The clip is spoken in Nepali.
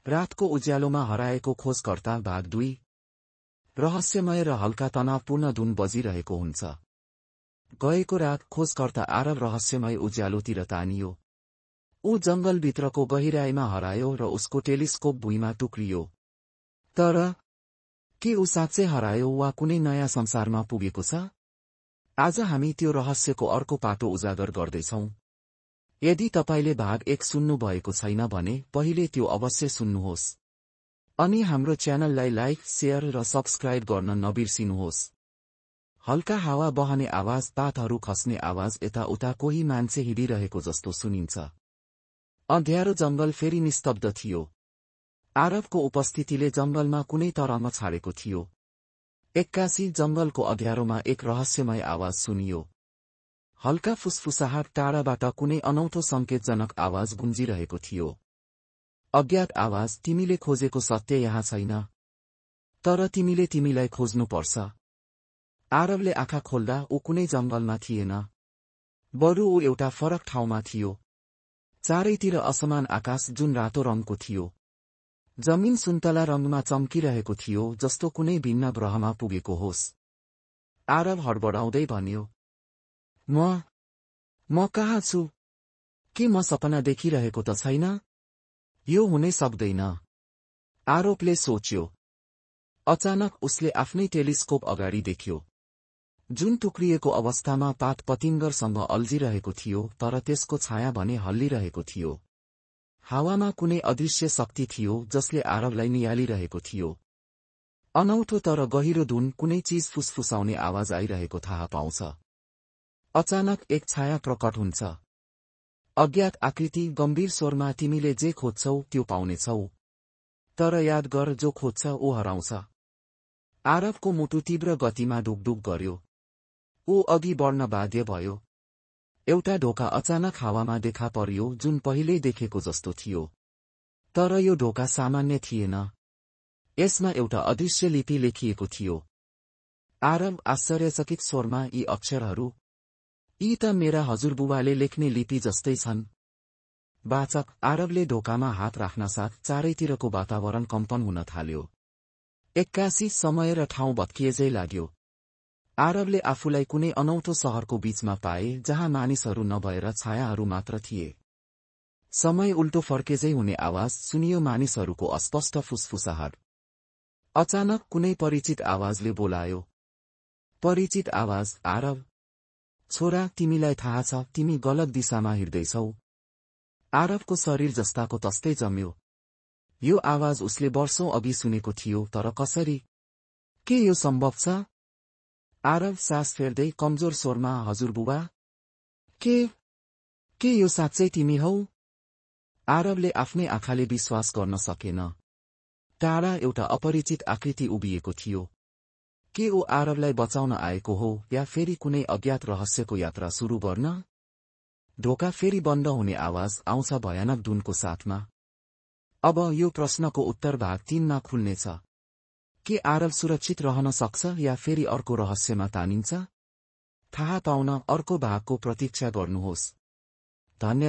रातको उज्यालोमा हराएको खोजकर्ता भाग 2। रहस्यमय र हल्का तनावपूर्ण धुन बजिरहेको हुन्छ। गएको रात खोजकर्ता आरव रहस्यमय उज्यालोतिर तानियो। ऊ जंगलभित्रको गहिराईमा हरायो र उसको टेलिस्कोप भुइँमा टुक्रियो। तर के ऊ साँच्चै हरायो वा कुनै नयाँ संसारमा पुगेको छ? आज हामी त्यो रहस्यको अर्को पाटो उजागर गर्दैछौं। यदि तपाईले भाग 1 सुन्नुभएको छैन भने पहिले त्यो अवश्य सुन्नुहोस्। अनि हाम्रो च्यानललाई लाइक, शेयर र सब्स्क्राइब गर्न नबिर्सिनुहोस्। हल्का हावा बहने आवाज, पातहरू खस्ने आवाज, यताउता कोही मान्छे हिँडिरहेको जस्तो सुनिन्छ। अँध्यारो जंगल फेरि निस्तब्ध थियो। आरवको उपस्थितिले जंगलमा कुनै तरंग छाडेको थियो। एक्कासी जंगलको अँध्यारोमा एक रहस्यमय आवाज सुनियो। हल्का फुसफुसाहट, टाढाबाट कुनै अनौठो संकेतजनक आवाज गुन्जिरहेको थियो। अज्ञात आवाज, तिमीले खोजेको सत्य यहाँ छैन। तर तिमीले तिमीलाई खोज्नुपर्छ। आरवले आँखा खोल्दा ऊ कुनै जंगलमा थिएन। बरु ऊ एउटा फरक ठाउँमा थियो। चारैतिर असमान आकाश जुन रातो रङको थियो। जमिन सुन्तला रङमा चम्किरहेको थियो, जस्तो कुनै भिन्न ग्रहमा पुगेको होस्। आरव हडबडाउँदै भन्यो, म कहाँ छु? के म सपना देखिरहेको त छैन? यो हुनै सक्दैन, आरवले सोच्यो। अचानक उसले आफ्नै टेलिस्कोप अगाडि देख्यो, जुन टुक्रिएको अवस्थामा पात पतिङ्गरसँग अल्झिरहेको थियो, तर त्यसको छाया भने हल्लिरहेको थियो। हावामा कुनै अदृश्य शक्ति थियो जसले आरवलाई नियालिरहेको थियो। अनौठो तर गहिरो धुन, कुनै चीज फुसफुसाउने आवाज आइरहेको थाहा पाउँछ। अचानक एक छाया प्रकट हुन्छ। अज्ञात आकृति, गम्भीर स्वरमा, तिमीले जे खोज्छौ त्यो पाउनेछौ। तर याद गर, जो खोज्छ ऊ हराउँछ। आरवको मुटु तीव्र गतिमा ढुकढुक गर्यो। ऊ अघि बढ्न बाध्य भयो। एउटा ढोका अचानक हावामा देखा पर्यो, जुन पहिल्यै देखेको जस्तो थियो। तर यो ढोका सामान्य थिएन। यसमा एउटा अदृश्य लिपि लेखिएको थियो। आरव आश्चर्यचकित स्वरमा, यी अक्षरहरू? यी त मेरा हजुरबुबाले लेख्ने लिपि जस्तै छन्। वाचक, आरवले ढोकामा हात राख्नसाथ चारैतिरको वातावरण कम्पन हुन थाल्यो। एक्कासी समय र ठाउँ भत्किएझै लाग्यो। आरवले आफूलाई कुनै अनौठो शहरको बीचमा पाए, जहाँ मानिसहरू नभएर छायाहरू मात्र थिए। समय उल्टो फर्केझै हुने आवाज सुनियो, मानिसहरूको अस्पष्ट फुसफुसाहट। अचानक कुनै परिचित आवाजले बोलायो। परिचित आवाज, आरव छोरा, तिमीलाई थाहा छ तिमी गलत दिशामा हिँड्दैछौ। आरवको शरीर जस्ताको तस्तै जम्यो। यो आवाज उसले वर्षौं अघि सुनेको थियो, तर कसरी? के यो सम्भव छ? आरव सास फेर्दै कमजोर स्वरमा, हजुरबुबा? के यो साँच्चै तिमी हौ? आरवले आफ्नै आँखाले विश्वास गर्न सकेन। टाढा एउटा अपरिचित आकृति उभिएको थियो। के ऊ आरवलाई बचाउन आएको हो, या फेरि कुनै अज्ञात रहस्यको यात्रा सुरु गर्न? ढोका फेरि बन्द हुने आवाज आउँछ, भयानक धुनको साथमा। अब यो प्रश्नको उत्तर भाग 3 मा खुल्नेछ। के आरव सुरक्षित रहन सक्छ या फेरि अर्को रहस्यमा तानिन्छ? थाहा पाउन अर्को भागको प्रतीक्षा गर्नुहोस्। धन्यवाद।